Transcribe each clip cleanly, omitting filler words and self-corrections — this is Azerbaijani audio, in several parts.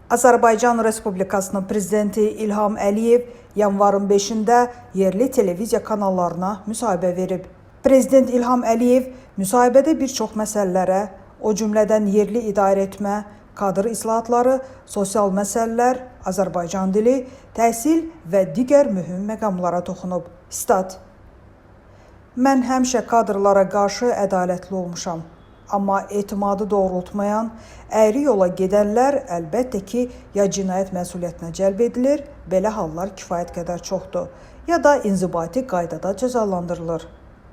Azərbaycan Respublikasının prezidenti İlham Əliyev yanvarın 5-də yerli televiziya kanallarına müsahibə verib. Prezident İlham Əliyev müsahibədə bir çox məsələlərə, o cümlədən yerli idarəetmə, kadr islahatları, sosial məsələlər, Azərbaycan dili, təhsil və digər mühüm məqamlara toxunub. Stat: Mən həmişə kadrlara qarşı ədalətli olmuşam. Amma etimadı doğrultmayan, əyri yola gedənlər əlbəttə ki, ya cinayət məsuliyyətinə cəlb edilir, belə hallar kifayət qədər çoxdur, ya da inzibati qaydada cəzalandırılır,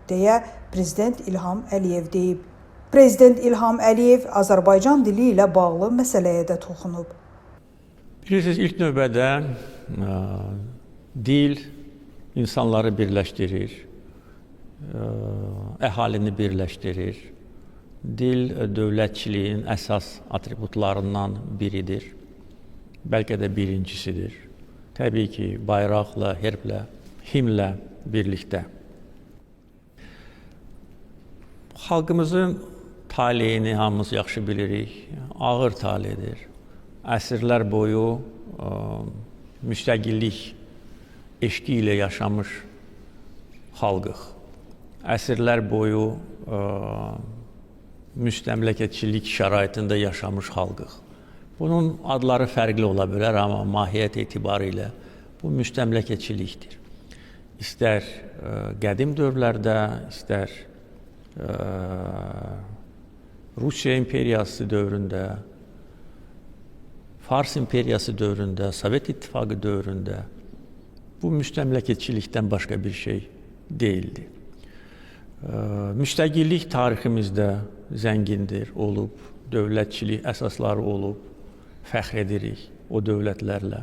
deyə Prezident İlham Əliyev deyib. Prezident İlham Əliyev Azərbaycan dili ilə bağlı məsələyə də toxunub. Bilirsiniz, ilk növbədə dil insanları birləşdirir, əhalini birləşdirir. Dil dövlətçiliyin əsas atributlarından biridir, bəlkə də birincisidir. Təbii ki, bayraqla, herblə, himnlə birlikdə. Xalqımızın taleyini hamımız yaxşı bilirik, ağır taleydir. Əsrlər boyu müstəqillik eşqi ilə yaşamış xalqıq. Əsrlər boyu müstəmləkəçilik şəraitində yaşamış xalqıq. Bunun adları fərqli ola bilər, amma mahiyyət etibarı ilə bu müstəmləkəçilikdir. İstər qədim dövrlərdə, istər Rusiya imperiyası dövründə, Fars imperiyası dövründə, Sovet İttifaqı dövründə bu müstəmləkəçilikdən başqa bir şey deyildi. Müstəqillik tariximizdə zəngindir, olub, dövlətçilik əsasları olub, fəxr edirik o dövlətlərlə.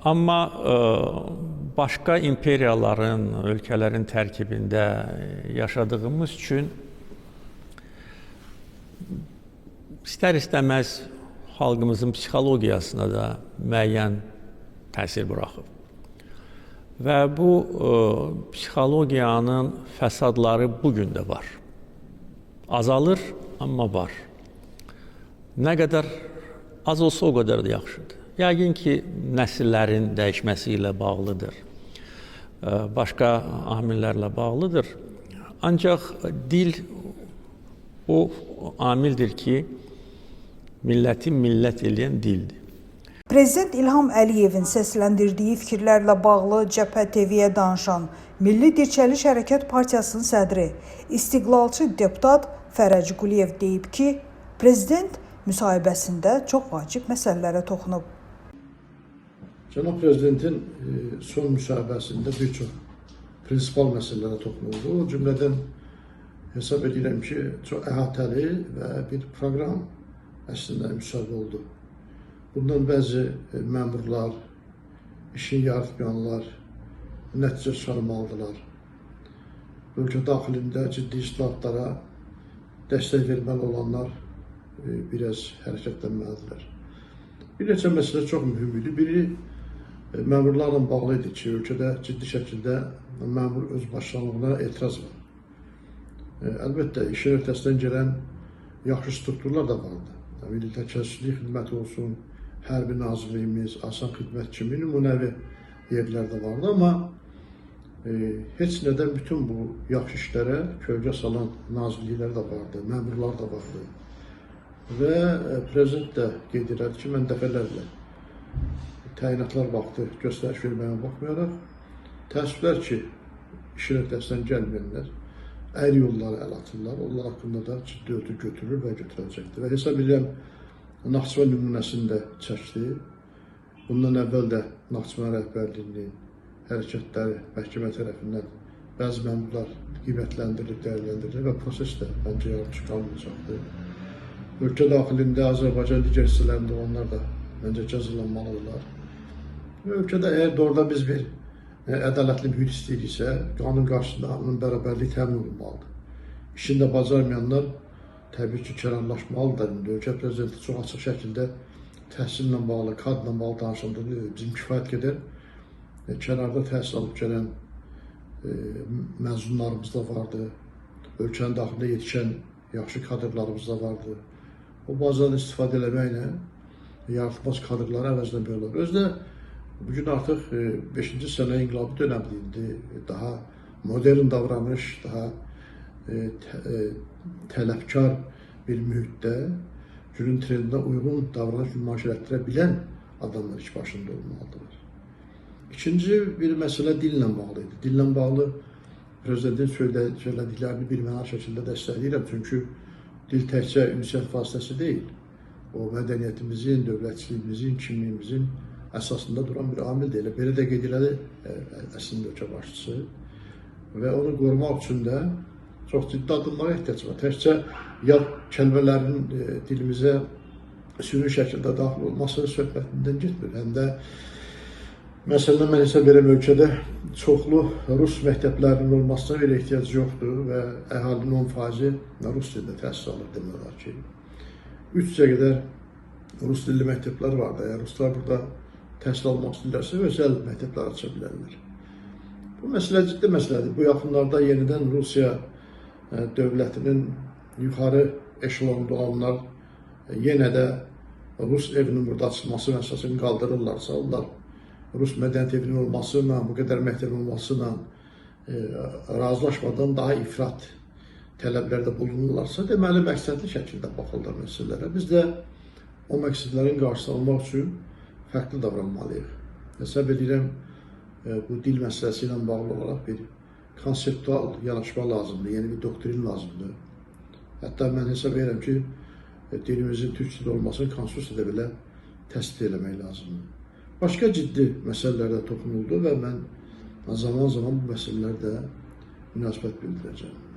Amma başqa imperiyaların, ölkələrin tərkibində yaşadığımız üçün istər-istəməz xalqımızın psixologiyasına da müəyyən təsir buraxıb. Və bu psixologiyanın fəsadları bugün də var. Azalır, amma var. Nə qədər az olsa o qədər də yaxşıdır. Yəqin ki, nəsillərin dəyişməsi ilə bağlıdır, başqa amillərlə bağlıdır. Ancaq dil o amildir ki, milləti millət eləyən dildir. Prezident İlham Əliyevin səsləndirdiyi fikirlərlə bağlı Cəbhə TV-yə danışan Milli Dirçəliş Hərəkat Partiyasının sədri, istiqlalçı deputat Fərəc Quliyev deyib ki, Prezident müsahibəsində çox vacib məsələlərə toxunub. Cənab Prezidentin son müsahibəsində bir çox prinsipal məsələlərə toxunuldu. O cümlədən hesab edirəm ki, çox əhatəli və bir proqram əslində müsahibə oldu. Bundan bəzi məmurlar, işin yarıtmayanlar nəticə çıxarmalıdırlar. Ölkə daxilində ciddi islahatlara dəstək verməli olanlar biraz hərəkətlənməlidirlər. Bir neçə məsələ çox mühüm idi. Biri, məmurlarla bağlı idi ki, ölkədə ciddi şəkildə məmur özbaşınlığına etiraz var. Əlbəttə, işin öhdəsindən gələn yaxşı strukturlar da vardı. Milli Təhlükəsizlik Xidməti olsun, Hərbi Nazirliyimiz, Asan Xidmət kimi nümunəvi yerlər də vardı, amma heç nədən bütün bu yaxşı işlərə kölgə salan nazirliklər də vardı, məmurlar da vardı. Və Prezident də qeyd edirdi ki, mən dəfələrlə təyinatlar vaxtı göstəriş verməyə baxmayaraq, təəssüflər ki, işin öhdəsindən gəlməyənlər əyri yolları əl atırlar, onlar haqqında da ciddi ödül götürülür və götürəcəkdir. Və hesab edirəm, Naxçıvan nümunəsini də çəkdi. Bundan əvvəl də Naxçıvan rəhbərliyinin hərəkətləri məhkəmə tərəfindən bəzi məmurlar qiymətləndirilib, dəyərləndirilir və proses də məncə yarımçıq qalmayacaqdır. Ölkə daxilində Azərbaycan digər hissələrində onlar da məncə cəzalanmalıdırlar. Ölkədə əgər doğrudan biz bir ədalətli mühit istəyiriksə, qanun qarşısında hamının bərabərliyi təmin olunmalıdır. İşində bacarmayanlar təbii ki, kənarlaşmalıdır. Ölkə prezidenti çox açıq şəkildə təhsillə bağlı, kadrla bağlı danışanda bizim kifayət qədər kənarda təhsil alıb gələn məzunlarımız da vardı. Ölkənin daxilində yetişən yaxşı kadrlarımız da vardı. O bazadan istifadə eləməklə yaratılmaz kadrları əvəzləmək olar. Özdə bugün artıq 5-ci sənə inqilabı dönəmliyində daha modern davranış, daha tələbkar bir mühitdə günün trendinə uyğun davranış nümayiş etdirə bilən adamlar iş başında olmalıdırlar. İkinci bir məsələ dillə bağlı idi. Dillə bağlı prezidentin söylədiklərini birmənalı şəkildə dəstəkləyirəm. Çünki dil təkcə ünsiyyət vasitəsi deyil. O mədəniyyətimizin, dövlətçiliyimizin, kimliyimizin əsasında duran bir amil deyil. Belə də qeyd elədi əslində ölkə başçısı. Və onu qorumaq üçün də çox ciddi addımlara ehtiyac var. Təkcə yad kəlmələrin dilimizə süni şəkildə daxil olması söhbətindən getmir. Həm də məsələn, mən hesab edirəm ölkədə çoxlu rus məktəblərinin olmasına belə ehtiyac yoxdur və əhalinin 10% rus dilində təhsil alır demək olar ki. 300-ə qədər rus dilli məktəblər var da, əgər ruslar burada təhsil almaq istəyirlərsə, özəl məktəblər aça bilərlər. Bu məsələ ciddi məsələdir. Bu yaxınlarda yenidən Rusiya dövlətinin yuxarı eşelonunda olanlar yenə də Rus evinin burada açılması məsələsini qaldırırlarsa, onlar Rus mədəniyyət evinin olmasıyla, bu qədər məktəbin olmasıyla razılaşmadan daha ifrat tələblərdə bulunurlarsa, deməli məqsədli şəkildə baxırlar məsələlərə. Biz də o məqsədlərin qarşısını almaq üçün fərqli davranmalıyıq. Hesab edirəm, bu dil məsələsi ilə bağlı olaraq bir konseptual yanaşma lazımdır, yeni bir doktrin lazımdır. Hətta mən hesab edirəm ki, dilimizin türk dili olmasını konstitusiyada belə təsdiq eləmək lazımdır. Başqa ciddi məsələlərdə toxunuldu və mən zaman-zaman bu məsələlərdə münasibət bildirəcəm.